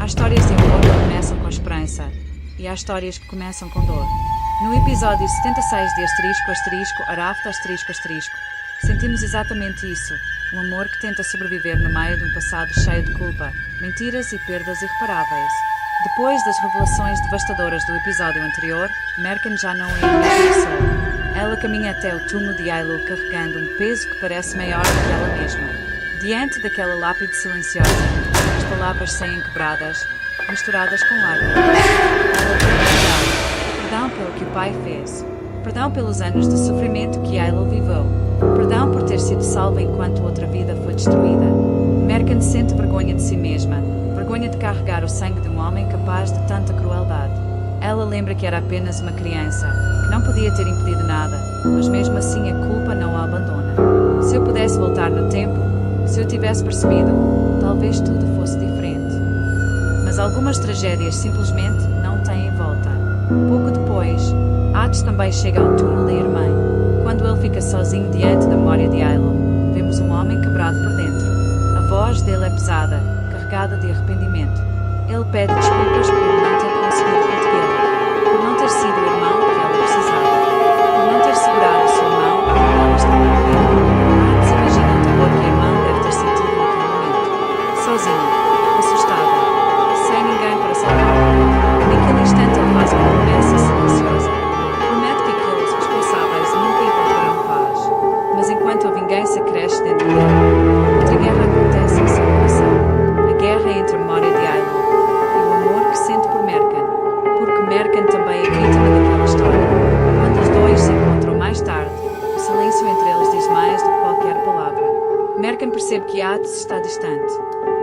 Há histórias de amor que começam com esperança e há histórias que começam com dor. No episódio 76 de Arafta sentimos exatamente isso. Um amor que tenta sobreviver no meio de um passado cheio de culpa, mentiras e perdas irreparáveis. Depois das revelações devastadoras do episódio anterior, Merken já não é a mesma pessoa. Ela caminha até o túmulo de Ailu carregando um peso que parece maior do que ela mesma. Diante daquela lápide silenciosa, as palavras saem quebradas, misturadas com lágrimas. Ela pede perdão pelo que o pai fez. Perdão pelos anos de sofrimento que Ailu viveu. Perdão por ter sido salva enquanto outra vida foi destruída. Merken sente vergonha de si mesma, vergonha de carregar o sangue de um homem capaz de tanta crueldade. Ela lembra que era apenas uma criança, que não podia ter impedido nada, mas mesmo assim a culpa não a abandona. Se eu pudesse voltar no tempo, se eu tivesse percebido, talvez tudo fosse diferente. Mas algumas tragédias simplesmente não têm volta. Pouco depois, Atos também chega ao túmulo da irmã. Quando ele fica sozinho diante da memória de Ailu, vemos um homem quebrado por dentro. A voz dele é pesada, carregada de arrependimento. Ele pede desculpas por não ter conseguido protegê-la, por não ter sido o irmão que ela precisava, por não ter segurado sua mão quando ela estava a morrer. Atos imagina o terror que a irmã deve ter sentido naquele momento. Sozinha, assustada, sem ninguém para salvá-la. Naquele instante ele faz uma promessa silenciosa. Promete que aqueles responsáveis nunca encontrarão paz. Mas enquanto a vingança cresce dentro dele, outra guerra acontece em seu coração. A guerra entre a memória de Ailu e o amor que sente por Merken. Porque Merken também é vítima daquela história. Quando os dois se encontram mais tarde, o silêncio entre eles diz mais do que qualquer palavra. Merken percebe que Atos está distante.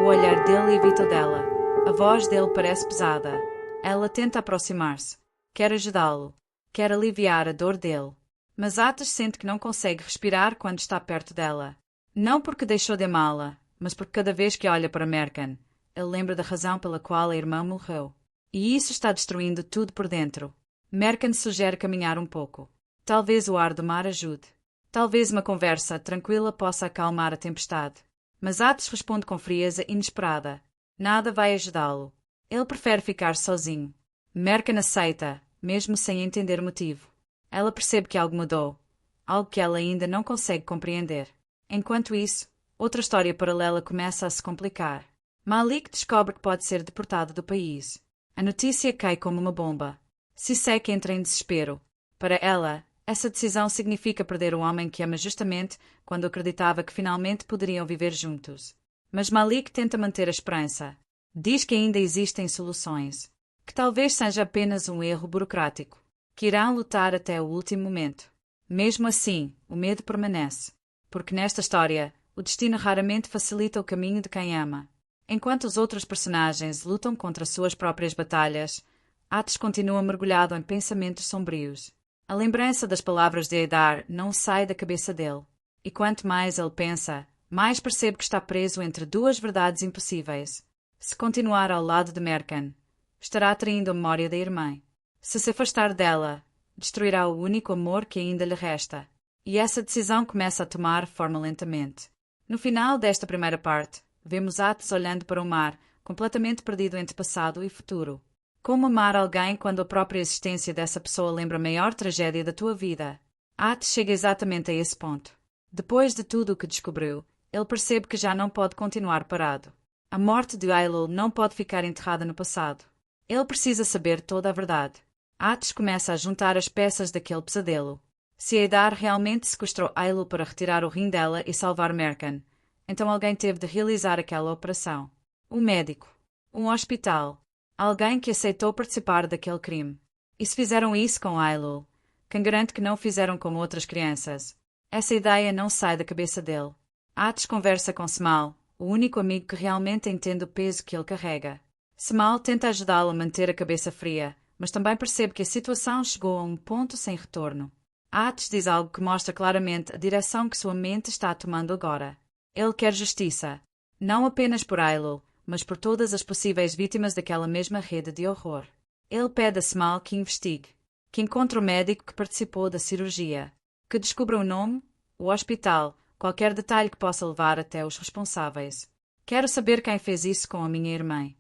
O olhar dele evita o dela. A voz dele parece pesada. Ela tenta aproximar-se. Quer ajudá-lo. Quer aliviar a dor dele. Mas Atos sente que não consegue respirar quando está perto dela. Não porque deixou de amá-la, mas porque cada vez que olha para Merken, ele lembra da razão pela qual a irmã morreu. E isso está destruindo tudo por dentro. Merken sugere caminhar um pouco. Talvez o ar do mar ajude. Talvez uma conversa tranquila possa acalmar a tempestade. Mas Atos responde com frieza inesperada. Nada vai ajudá-lo. Ele prefere ficar sozinho. Merken aceita, mesmo sem entender o motivo. Ela percebe que algo mudou. Algo que ela ainda não consegue compreender. Enquanto isso, outra história paralela começa a se complicar. Malik descobre que pode ser deportado do país. A notícia cai como uma bomba. Sisek entra em desespero. Para ela, essa decisão significa perder o homem que ama justamente quando acreditava que finalmente poderiam viver juntos. Mas Malik tenta manter a esperança. Diz que ainda existem soluções. Que talvez seja apenas um erro burocrático. Que irão lutar até o último momento. Mesmo assim, o medo permanece. Porque nesta história, o destino raramente facilita o caminho de quem ama. Enquanto os outros personagens lutam contra suas próprias batalhas, Atos continua mergulhado em pensamentos sombrios. A lembrança das palavras de Eidar não sai da cabeça dele. E quanto mais ele pensa, mais percebe que está preso entre duas verdades impossíveis. Se continuar ao lado de Merken, estará traindo a memória da irmã. Se afastar dela, destruirá o único amor que ainda lhe resta. E essa decisão começa a tomar forma lentamente. No final desta primeira parte, vemos Atos olhando para o mar, completamente perdido entre passado e futuro. Como amar alguém quando a própria existência dessa pessoa lembra a maior tragédia da tua vida? Atos chega exatamente a esse ponto. Depois de tudo o que descobriu, ele percebe que já não pode continuar parado. A morte de Ailu não pode ficar enterrada no passado. Ele precisa saber toda a verdade. Atos começa a juntar as peças daquele pesadelo. Se Eidar realmente sequestrou Ailu para retirar o rim dela e salvar Merken, então alguém teve de realizar aquela operação. Um médico. Um hospital. Alguém que aceitou participar daquele crime. E se fizeram isso com Ailu, quem garante que não fizeram com outras crianças? Essa ideia não sai da cabeça dele. Atos conversa com Semal, o único amigo que realmente entende o peso que ele carrega. Semal tenta ajudá-lo a manter a cabeça fria, mas também percebe que a situação chegou a um ponto sem retorno. Atos diz algo que mostra claramente a direção que sua mente está tomando agora. Ele quer justiça, não apenas por Ailu, mas por todas as possíveis vítimas daquela mesma rede de horror. Ele pede a Semal que investigue, que encontre o médico que participou da cirurgia, que descubra o nome, o hospital, qualquer detalhe que possa levar até os responsáveis. Quero saber quem fez isso com a minha irmã.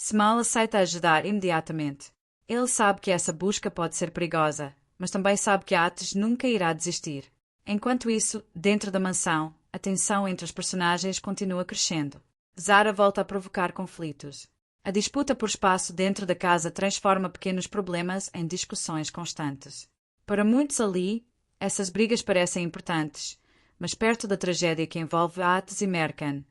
Small aceita ajudar imediatamente. Ele sabe que essa busca pode ser perigosa, mas também sabe que Ates nunca irá desistir. Enquanto isso, dentro da mansão, a tensão entre os personagens continua crescendo. Zara volta a provocar conflitos. A disputa por espaço dentro da casa transforma pequenos problemas em discussões constantes. Para muitos ali, essas brigas parecem importantes, mas perto da tragédia que envolve Ates e Mercan,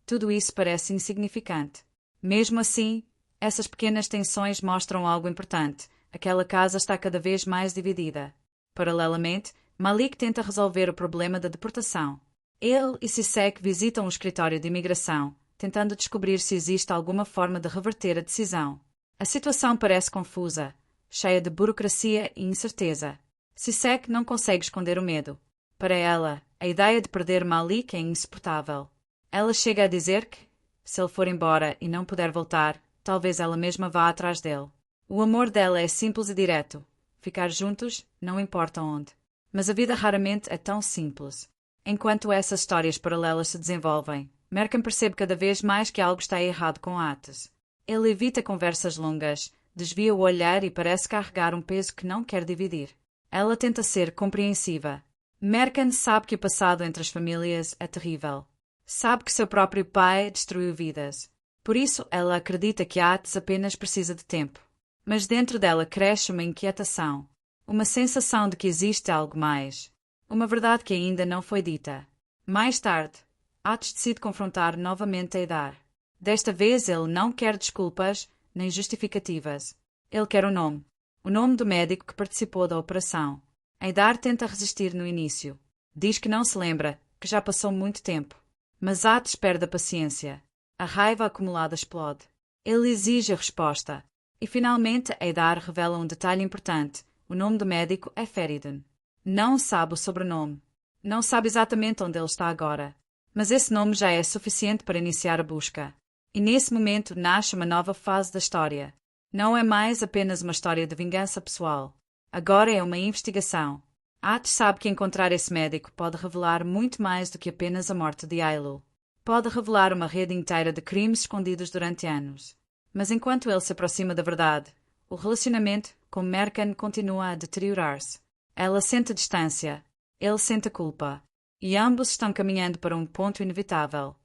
tudo isso parece insignificante. Mesmo assim, essas pequenas tensões mostram algo importante. Aquela casa está cada vez mais dividida. Paralelamente, Malik tenta resolver o problema da deportação. Ele e Sisek visitam o escritório de imigração, tentando descobrir se existe alguma forma de reverter a decisão. A situação parece confusa, cheia de burocracia e incerteza. Sisek não consegue esconder o medo. Para ela, a ideia de perder Malik é insuportável. Ela chega a dizer que, se ele for embora e não puder voltar, talvez ela mesma vá atrás dele. O amor dela é simples e direto. Ficar juntos, não importa onde. Mas a vida raramente é tão simples. Enquanto essas histórias paralelas se desenvolvem, Mercan percebe cada vez mais que algo está errado com Ates. Ele evita conversas longas, desvia o olhar e parece carregar um peso que não quer dividir. Ela tenta ser compreensiva. Mercan sabe que o passado entre as famílias é terrível. Sabe que seu próprio pai destruiu vidas. Por isso, ela acredita que Ates apenas precisa de tempo. Mas dentro dela cresce uma inquietação. Uma sensação de que existe algo mais. Uma verdade que ainda não foi dita. Mais tarde, Ates decide confrontar novamente Eidar. Desta vez ele não quer desculpas nem justificativas. Ele quer o nome. O nome do médico que participou da operação. Eidar tenta resistir no início. Diz que não se lembra, que já passou muito tempo. Mas Ates perde a paciência. A raiva acumulada explode. Ele exige a resposta. E finalmente Eidar revela um detalhe importante. O nome do médico é Feridun. Não sabe o sobrenome. Não sabe exatamente onde ele está agora. Mas esse nome já é suficiente para iniciar a busca. E nesse momento nasce uma nova fase da história. Não é mais apenas uma história de vingança pessoal. Agora é uma investigação. Ates sabe que encontrar esse médico pode revelar muito mais do que apenas a morte de Ailul. Pode revelar uma rede inteira de crimes escondidos durante anos. Mas enquanto ele se aproxima da verdade, o relacionamento com Mercan continua a deteriorar-se. Ela sente distância, ele sente culpa, e ambos estão caminhando para um ponto inevitável.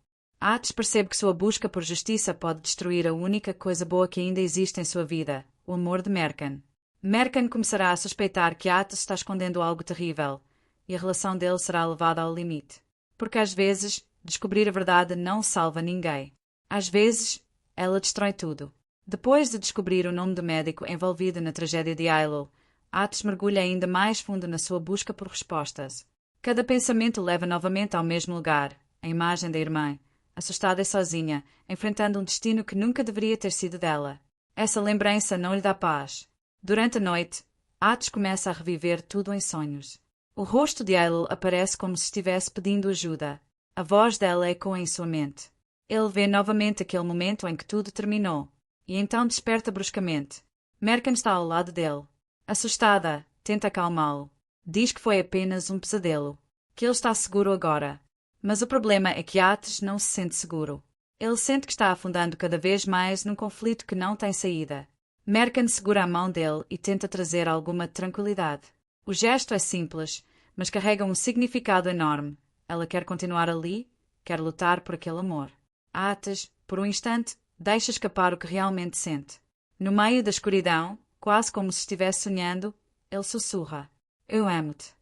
Ates percebe que sua busca por justiça pode destruir a única coisa boa que ainda existe em sua vida, o amor de Mercan. Mercan começará a suspeitar que Ates está escondendo algo terrível, e a relação dele será levada ao limite. Porque às vezes, descobrir a verdade não salva ninguém. Às vezes, ela destrói tudo. Depois de descobrir o nome do médico envolvido na tragédia de Ailul, Ates mergulha ainda mais fundo na sua busca por respostas. Cada pensamento leva novamente ao mesmo lugar, a imagem da irmã, assustada e sozinha, enfrentando um destino que nunca deveria ter sido dela. Essa lembrança não lhe dá paz. Durante a noite, Ates começa a reviver tudo em sonhos. O rosto de Ailul aparece como se estivesse pedindo ajuda. A voz dela ecoa em sua mente. Ele vê novamente aquele momento em que tudo terminou, e então desperta bruscamente. Mercan está ao lado dele. Assustada, tenta acalmá-lo. Diz que foi apenas um pesadelo, que ele está seguro agora. Mas o problema é que Ates não se sente seguro. Ele sente que está afundando cada vez mais num conflito que não tem saída. Mercan segura a mão dele e tenta trazer alguma tranquilidade. O gesto é simples, mas carrega um significado enorme. Ela quer continuar ali, quer lutar por aquele amor. Ates, por um instante, deixa escapar o que realmente sente. No meio da escuridão, quase como se estivesse sonhando, ele sussurra: "Eu amo-te."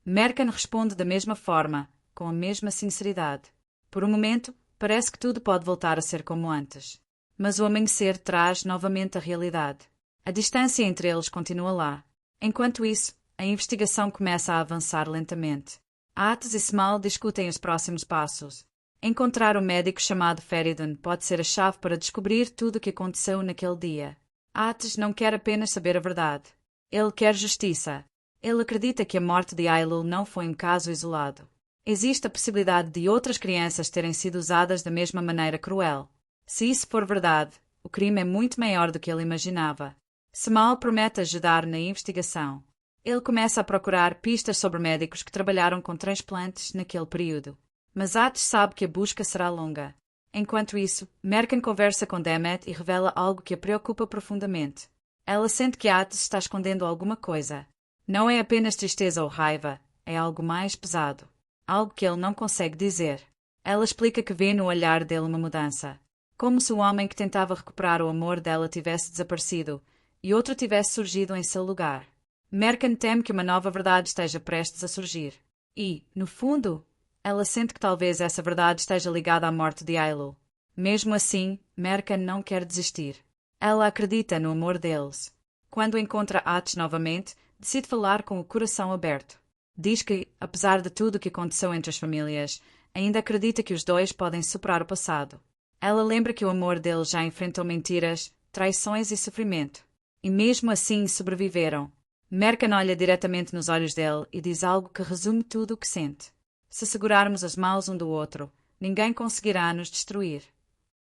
Mercan responde da mesma forma, com a mesma sinceridade. Por um momento, parece que tudo pode voltar a ser como antes. Mas o amanhecer traz novamente a realidade. A distância entre eles continua lá. Enquanto isso, a investigação começa a avançar lentamente. Ates e Small discutem os próximos passos. Encontrar um médico chamado Feridun pode ser a chave para descobrir tudo o que aconteceu naquele dia. Ates não quer apenas saber a verdade. Ele quer justiça. Ele acredita que a morte de Ailul não foi um caso isolado. Existe a possibilidade de outras crianças terem sido usadas da mesma maneira cruel. Se isso for verdade, o crime é muito maior do que ele imaginava. Small promete ajudar na investigação. Ele começa a procurar pistas sobre médicos que trabalharam com transplantes naquele período. Mas Ates sabe que a busca será longa. Enquanto isso, Mercan conversa com Demet e revela algo que a preocupa profundamente. Ela sente que Ates está escondendo alguma coisa. Não é apenas tristeza ou raiva, é algo mais pesado. Algo que ele não consegue dizer. Ela explica que vê no olhar dele uma mudança. Como se o homem que tentava recuperar o amor dela tivesse desaparecido e outro tivesse surgido em seu lugar. Mercan teme que uma nova verdade esteja prestes a surgir. E, no fundo, ela sente que talvez essa verdade esteja ligada à morte de Ailul. Mesmo assim, Mercan não quer desistir. Ela acredita no amor deles. Quando encontra Ates novamente, decide falar com o coração aberto. Diz que, apesar de tudo o que aconteceu entre as famílias, ainda acredita que os dois podem superar o passado. Ela lembra que o amor deles já enfrentou mentiras, traições e sofrimento. E mesmo assim sobreviveram. Mercan olha diretamente nos olhos dele e diz algo que resume tudo o que sente. Se segurarmos as mãos um do outro, ninguém conseguirá nos destruir.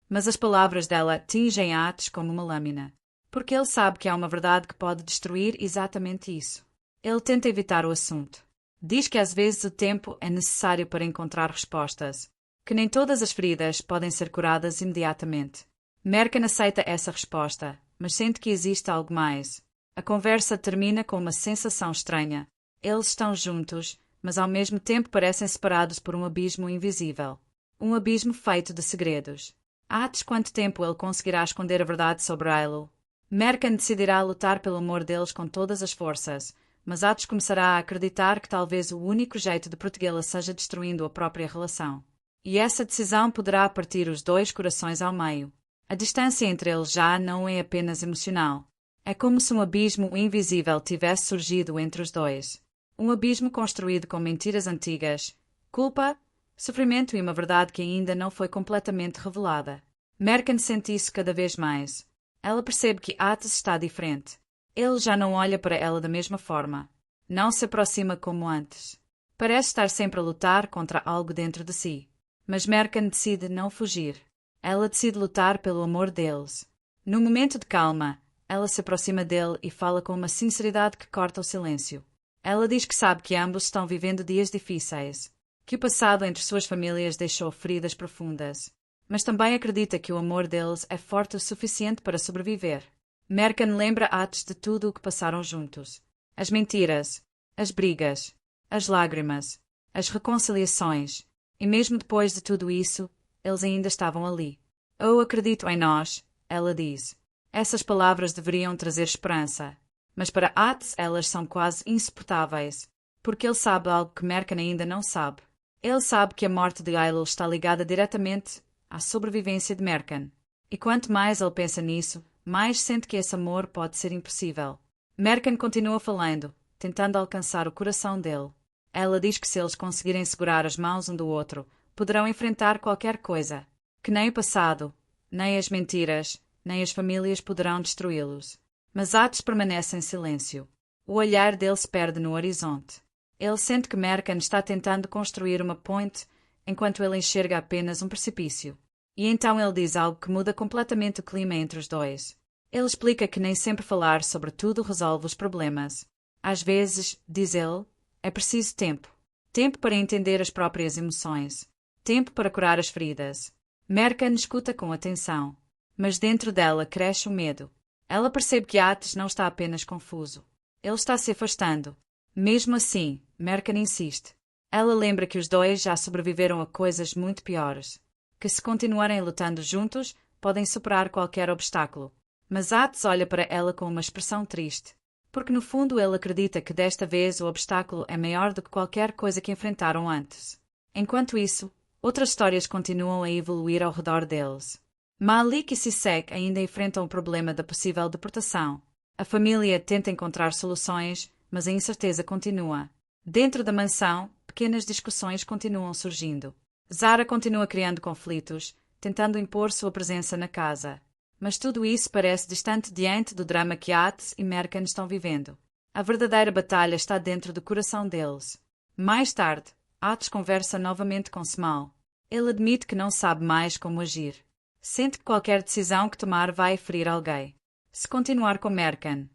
Mas as palavras dela atingem Ates como uma lâmina. Porque ele sabe que há uma verdade que pode destruir exatamente isso. Ele tenta evitar o assunto. Diz que às vezes o tempo é necessário para encontrar respostas. Que nem todas as feridas podem ser curadas imediatamente. Mercan aceita essa resposta, mas sente que existe algo mais. A conversa termina com uma sensação estranha. Eles estão juntos, mas ao mesmo tempo parecem separados por um abismo invisível. Um abismo feito de segredos. Ates quanto tempo ele conseguirá esconder a verdade sobre Ailul? Mercan decidirá lutar pelo amor deles com todas as forças, mas Ates começará a acreditar que talvez o único jeito de protegê-la seja destruindo a própria relação. E essa decisão poderá partir os dois corações ao meio. A distância entre eles já não é apenas emocional. É como se um abismo invisível tivesse surgido entre os dois. Um abismo construído com mentiras antigas, culpa, sofrimento e uma verdade que ainda não foi completamente revelada. Mercan sente isso cada vez mais. Ela percebe que Ates está diferente. Ele já não olha para ela da mesma forma. Não se aproxima como antes. Parece estar sempre a lutar contra algo dentro de si. Mas Mercan decide não fugir. Ela decide lutar pelo amor deles. Num momento de calma, ela se aproxima dele e fala com uma sinceridade que corta o silêncio. Ela diz que sabe que ambos estão vivendo dias difíceis, que o passado entre suas famílias deixou feridas profundas, mas também acredita que o amor deles é forte o suficiente para sobreviver. Mercan lembra Ates de tudo o que passaram juntos. As mentiras, as brigas, as lágrimas, as reconciliações, e mesmo depois de tudo isso, eles ainda estavam ali. Eu acredito em nós, ela diz. Essas palavras deveriam trazer esperança, mas para Ates elas são quase insuportáveis, porque ele sabe algo que Mercan ainda não sabe. Ele sabe que a morte de Ailul está ligada diretamente à sobrevivência de Mercan. E quanto mais ele pensa nisso, mais sente que esse amor pode ser impossível. Mercan continua falando, tentando alcançar o coração dele. Ela diz que se eles conseguirem segurar as mãos um do outro, poderão enfrentar qualquer coisa, que nem o passado, nem as mentiras, nem as famílias poderão destruí-los. Mas Ates permanece em silêncio. O olhar dele se perde no horizonte. Ele sente que Mercan está tentando construir uma ponte, enquanto ele enxerga apenas um precipício. E então ele diz algo que muda completamente o clima entre os dois. Ele explica que nem sempre falar sobre tudo resolve os problemas. Às vezes, diz ele, é preciso tempo. Tempo para entender as próprias emoções. Tempo para curar as feridas. Mercan escuta com atenção. Mas dentro dela cresce o medo. Ela percebe que Ates não está apenas confuso. Ele está se afastando. Mesmo assim, Mercan insiste. Ela lembra que os dois já sobreviveram a coisas muito piores. Que se continuarem lutando juntos, podem superar qualquer obstáculo. Mas Ates olha para ela com uma expressão triste. Porque no fundo ele acredita que desta vez o obstáculo é maior do que qualquer coisa que enfrentaram antes. Enquanto isso, outras histórias continuam a evoluir ao redor deles. Malik e Sisek ainda enfrentam o problema da possível deportação. A família tenta encontrar soluções, mas a incerteza continua. Dentro da mansão, pequenas discussões continuam surgindo. Zara continua criando conflitos, tentando impor sua presença na casa. Mas tudo isso parece distante diante do drama que Ates e Mercan estão vivendo. A verdadeira batalha está dentro do coração deles. Mais tarde, Ates conversa novamente com Smal. Ele admite que não sabe mais como agir. Sente que qualquer decisão que tomar vai ferir alguém. Se continuar com Mercan,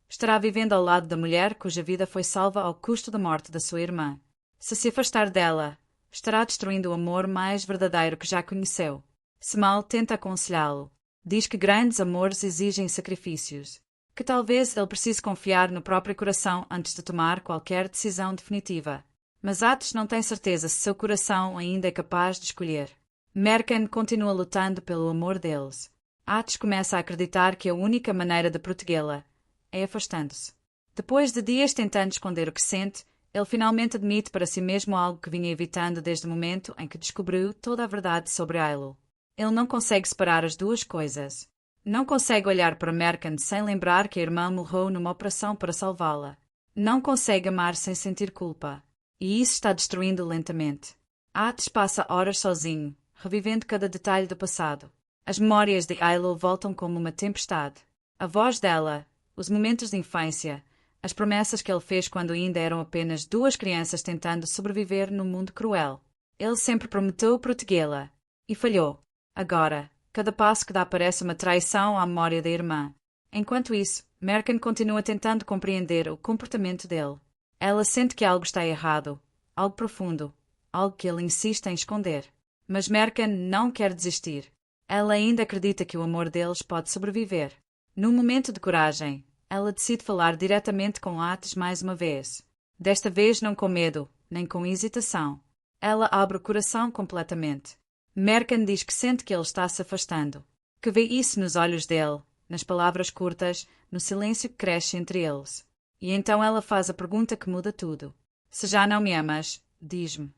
estará vivendo ao lado da mulher cuja vida foi salva ao custo da morte da sua irmã. Se afastar dela, estará destruindo o amor mais verdadeiro que já conheceu. Semal tenta aconselhá-lo. Diz que grandes amores exigem sacrifícios. Que talvez ele precise confiar no próprio coração antes de tomar qualquer decisão definitiva. Mas Atos não tem certeza se seu coração ainda é capaz de escolher. Mercan continua lutando pelo amor deles. Atos começa a acreditar que a única maneira de protegê-la é afastando-se. Depois de dias tentando esconder o que sente, ele finalmente admite para si mesmo algo que vinha evitando desde o momento em que descobriu toda a verdade sobre Ailo. Ele não consegue separar as duas coisas. Não consegue olhar para Mercan sem lembrar que a irmã morreu numa operação para salvá-la. Não consegue amar sem sentir culpa. E isso está destruindo lentamente. Atos passa horas sozinho, revivendo cada detalhe do passado. As memórias de Ailo voltam como uma tempestade. A voz dela, os momentos de infância, as promessas que ele fez quando ainda eram apenas duas crianças tentando sobreviver num mundo cruel. Ele sempre prometeu protegê-la. E falhou. Agora, cada passo que dá parece uma traição à memória da irmã. Enquanto isso, Mercan continua tentando compreender o comportamento dele. Ela sente que algo está errado, algo profundo, algo que ele insiste em esconder. Mas Mercan não quer desistir. Ela ainda acredita que o amor deles pode sobreviver. Num momento de coragem, ela decide falar diretamente com Atos mais uma vez. Desta vez não com medo, nem com hesitação. Ela abre o coração completamente. Mercan diz que sente que ele está se afastando, que vê isso nos olhos dele, nas palavras curtas, no silêncio que cresce entre eles. E então ela faz a pergunta que muda tudo. Se já não me amas, diz-me.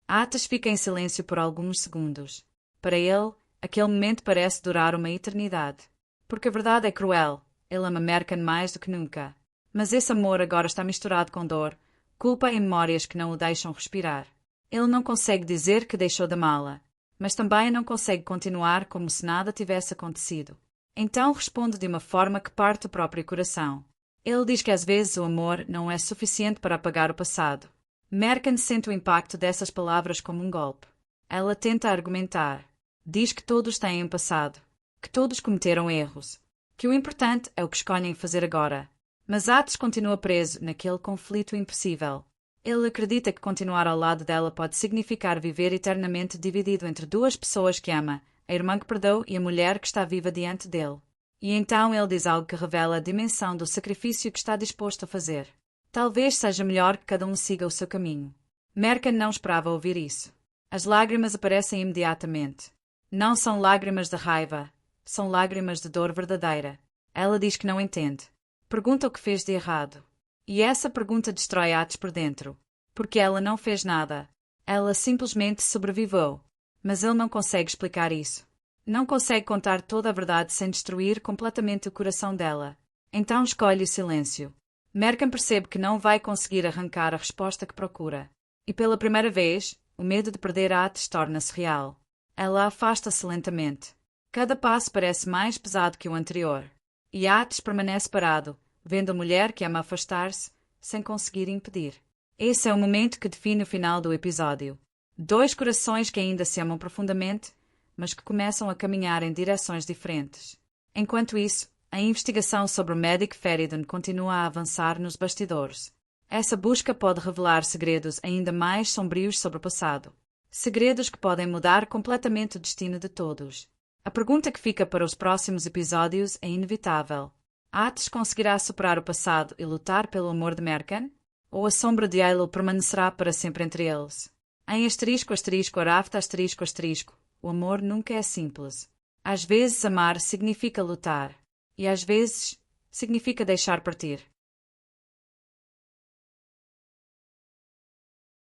Atos fica em silêncio por alguns segundos. Para ele, aquele momento parece durar uma eternidade. Porque a verdade é cruel. Ele ama Mercan mais do que nunca. Mas esse amor agora está misturado com dor, culpa e memórias que não o deixam respirar. Ele não consegue dizer que deixou de amá-la, mas também não consegue continuar como se nada tivesse acontecido. Então responde de uma forma que parte o próprio coração. Ele diz que às vezes o amor não é suficiente para apagar o passado. Mercan sente o impacto dessas palavras como um golpe. Ela tenta argumentar. Diz que todos têm um passado, que todos cometeram erros, que o importante é o que escolhem fazer agora. Mas Atos continua preso naquele conflito impossível. Ele acredita que continuar ao lado dela pode significar viver eternamente dividido entre duas pessoas que ama, a irmã que perdeu e a mulher que está viva diante dele. E então ele diz algo que revela a dimensão do sacrifício que está disposto a fazer. Talvez seja melhor que cada um siga o seu caminho. Mercan não esperava ouvir isso. As lágrimas aparecem imediatamente. Não são lágrimas de raiva, são lágrimas de dor verdadeira. Ela diz que não entende. Pergunta o que fez de errado. E essa pergunta destrói Atos por dentro. Porque ela não fez nada. Ela simplesmente sobreviveu. Mas ele não consegue explicar isso. Não consegue contar toda a verdade sem destruir completamente o coração dela. Então escolhe o silêncio. Mercan percebe que não vai conseguir arrancar a resposta que procura. E pela primeira vez, o medo de perder Atos torna-se real. Ela afasta-se lentamente. Cada passo parece mais pesado que o anterior. E Atos permanece parado, vendo a mulher que ama afastar-se, sem conseguir impedir. Esse é o momento que define o final do episódio. Dois corações que ainda se amam profundamente, mas que começam a caminhar em direções diferentes. Enquanto isso, a investigação sobre o médico Feridun continua a avançar nos bastidores. Essa busca pode revelar segredos ainda mais sombrios sobre o passado. Segredos que podem mudar completamente o destino de todos. A pergunta que fica para os próximos episódios é inevitável. Atos conseguirá superar o passado e lutar pelo amor de Mercan? Ou a sombra de Ailo permanecerá para sempre entre eles? Em asterisco, asterisco, arafta, asterisco, asterisco, o amor nunca é simples. Às vezes amar significa lutar. E às vezes significa deixar partir.